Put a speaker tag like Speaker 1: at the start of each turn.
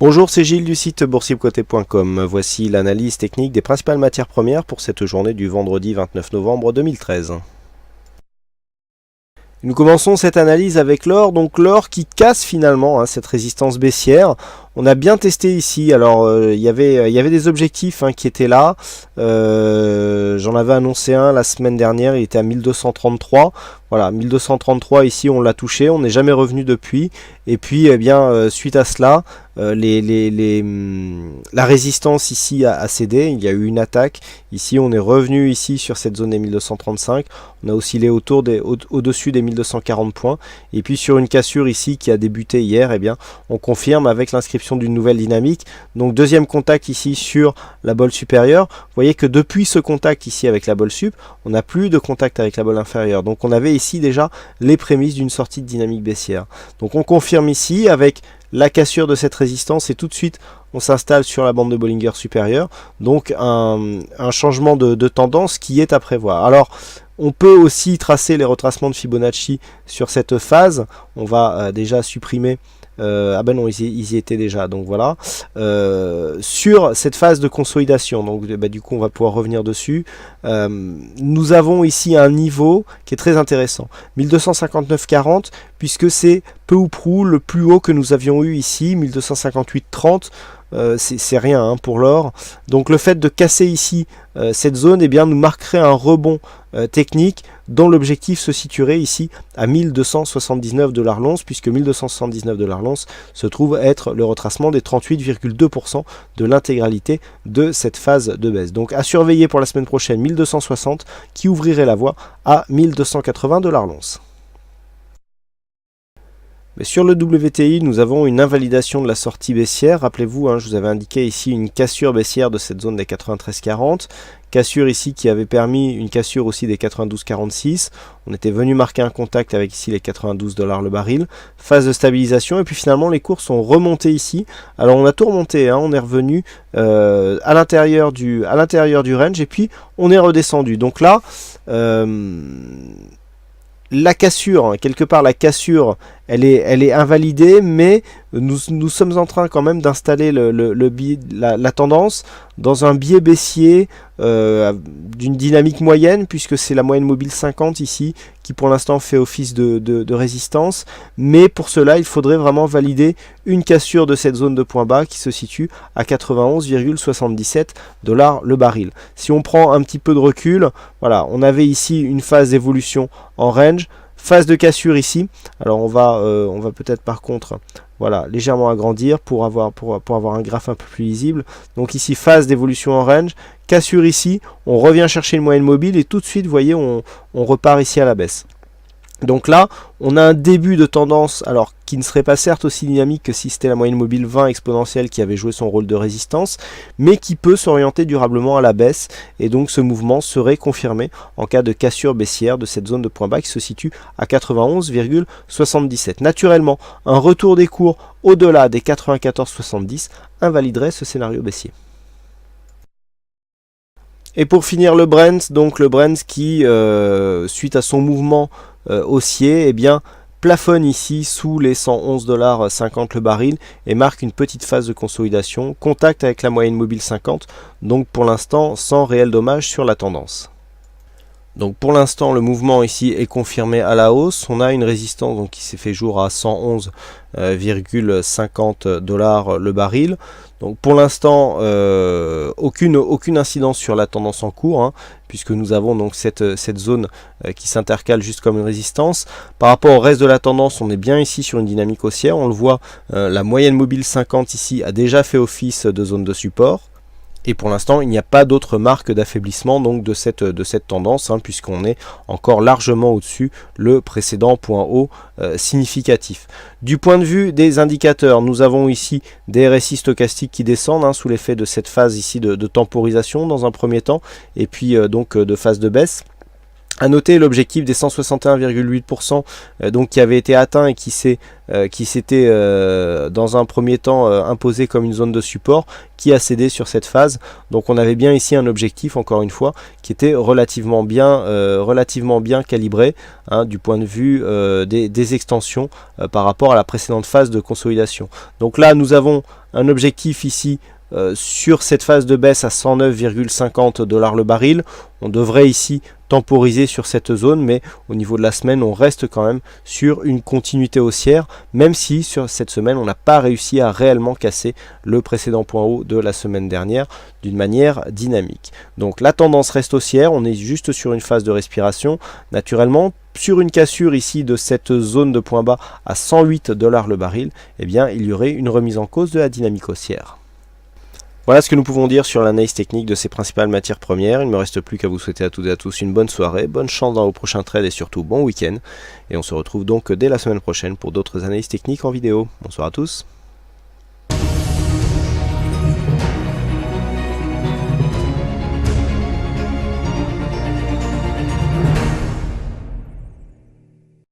Speaker 1: Bonjour, c'est Gilles du site boursièrecoté.com. Voici l'analyse technique des principales matières premières pour cette journée du vendredi 29 novembre 2013. Nous commençons cette analyse avec l'or, donc l'or qui casse finalement cette résistance baissière. On a bien testé ici, alors il y avait des objectifs qui étaient là, j'en avais annoncé un la semaine dernière, il était à 1233, voilà, 1233 ici on l'a touché, on n'est jamais revenu depuis, et puis suite à cela, la résistance ici a cédé, il y a eu une attaque, ici on est revenu ici sur cette zone des 1235, on a oscillé au-dessus des 1240 points, et puis sur une cassure ici qui a débuté hier, on confirme avec l'inscription d'une nouvelle dynamique. Donc deuxième contact ici sur la bolle supérieure. Vous voyez que depuis ce contact ici avec la bolle sup, on n'a plus de contact avec la bolle inférieure. Donc on avait ici déjà les prémices d'une sortie de dynamique baissière. Donc on confirme ici avec la cassure de cette résistance et tout de suite on s'installe sur la bande de Bollinger supérieure. Donc un changement de tendance qui est à prévoir. Alors on peut aussi tracer les retracements de Fibonacci sur cette phase. On va déjà supprimer ah ben non, ils y étaient déjà, donc voilà. Sur cette phase de consolidation, donc du coup on va pouvoir revenir dessus. Nous avons ici un niveau qui est très intéressant, 1259,40, puisque c'est peu ou prou le plus haut que nous avions eu ici, 1258,30. C'est rien pour l'or. Donc le fait de casser ici cette zone, nous marquerait un rebond technique dont l'objectif se situerait ici à 1279 $ l'once, puisque 1279 $ l'once se trouve être le retracement des 38,2% de l'intégralité de cette phase de baisse. Donc à surveiller pour la semaine prochaine 1260 qui ouvrirait la voie à 1280 $ l'once. Mais sur le WTI, nous avons une invalidation de la sortie baissière. Rappelez-vous, je vous avais indiqué ici une cassure baissière de cette zone des 93,40. Cassure ici qui avait permis une cassure aussi des 92,46. On était venu marquer un contact avec ici les 92 $ le baril. Phase de stabilisation et puis finalement les cours sont remontés ici. Alors on a tout remonté, on est revenu à l'intérieur du range et puis on est redescendu. Donc là, la cassure, quelque part la cassure, elle est invalidée, mais nous sommes en train quand même d'installer la tendance dans un biais baissier d'une dynamique moyenne, puisque c'est la moyenne mobile 50 ici, qui pour l'instant fait office de résistance, mais pour cela il faudrait vraiment valider une cassure de cette zone de point bas qui se situe à 91,77 $ le baril. Si on prend un petit peu de recul, voilà, on avait ici une phase d'évolution en range, phase de cassure ici. Alors on va peut-être par contre légèrement agrandir pour avoir un graphe un peu plus lisible. Donc ici phase d'évolution en range, cassure ici, on revient chercher une moyenne mobile et tout de suite vous voyez on repart ici à la baisse. Donc là, on a un début de tendance, alors qui ne serait pas certes aussi dynamique que si c'était la moyenne mobile 20 exponentielle qui avait joué son rôle de résistance, mais qui peut s'orienter durablement à la baisse, et donc ce mouvement serait confirmé en cas de cassure baissière de cette zone de point bas qui se situe à 91,77. Naturellement, un retour des cours au-delà des 94,70 invaliderait ce scénario baissier. Et pour finir le Brent, donc le Brent qui, suite à son mouvement haussier, plafonne ici sous les 111,50 $ le baril et marque une petite phase de consolidation, contact avec la moyenne mobile 50, donc pour l'instant sans réel dommage sur la tendance. Donc pour l'instant le mouvement ici est confirmé à la hausse, on a une résistance donc, qui s'est fait jour à 111,50 $ le baril. Donc pour l'instant aucune incidence sur la tendance en cours, puisque nous avons donc cette zone qui s'intercale juste comme une résistance. Par rapport au reste de la tendance, on est bien ici sur une dynamique haussière, on le voit, la moyenne mobile 50 ici a déjà fait office de zone de support. Et pour l'instant, il n'y a pas d'autre marque d'affaiblissement donc de cette tendance, puisqu'on est encore largement au-dessus le précédent point haut significatif. Du point de vue des indicateurs, nous avons ici des RSI stochastiques qui descendent sous l'effet de cette phase ici de temporisation dans un premier temps, et puis donc de phase de baisse. À noter l'objectif des 161,8% donc qui avait été atteint et qui s'était dans un premier temps imposé comme une zone de support, qui a cédé sur cette phase. Donc on avait bien ici un objectif, encore une fois, qui était relativement bien calibré hein, du point de vue des extensions par rapport à la précédente phase de consolidation. Donc là nous avons un objectif ici sur cette phase de baisse à 109,50 $ le baril. On devrait ici temporiser sur cette zone, mais au niveau de la semaine, on reste quand même sur une continuité haussière, même si sur cette semaine, on n'a pas réussi à réellement casser le précédent point haut de la semaine dernière d'une manière dynamique. Donc la tendance reste haussière, on est juste sur une phase de respiration. Naturellement, sur une cassure ici de cette zone de point bas à 108 $ le baril, eh bien, il y aurait une remise en cause de la dynamique haussière. Voilà ce que nous pouvons dire sur l'analyse technique de ces principales matières premières. Il ne me reste plus qu'à vous souhaiter à toutes et à tous une bonne soirée, bonne chance dans vos prochains trades et surtout bon week-end. Et on se retrouve donc dès la semaine prochaine pour d'autres analyses techniques en vidéo. Bonsoir à tous.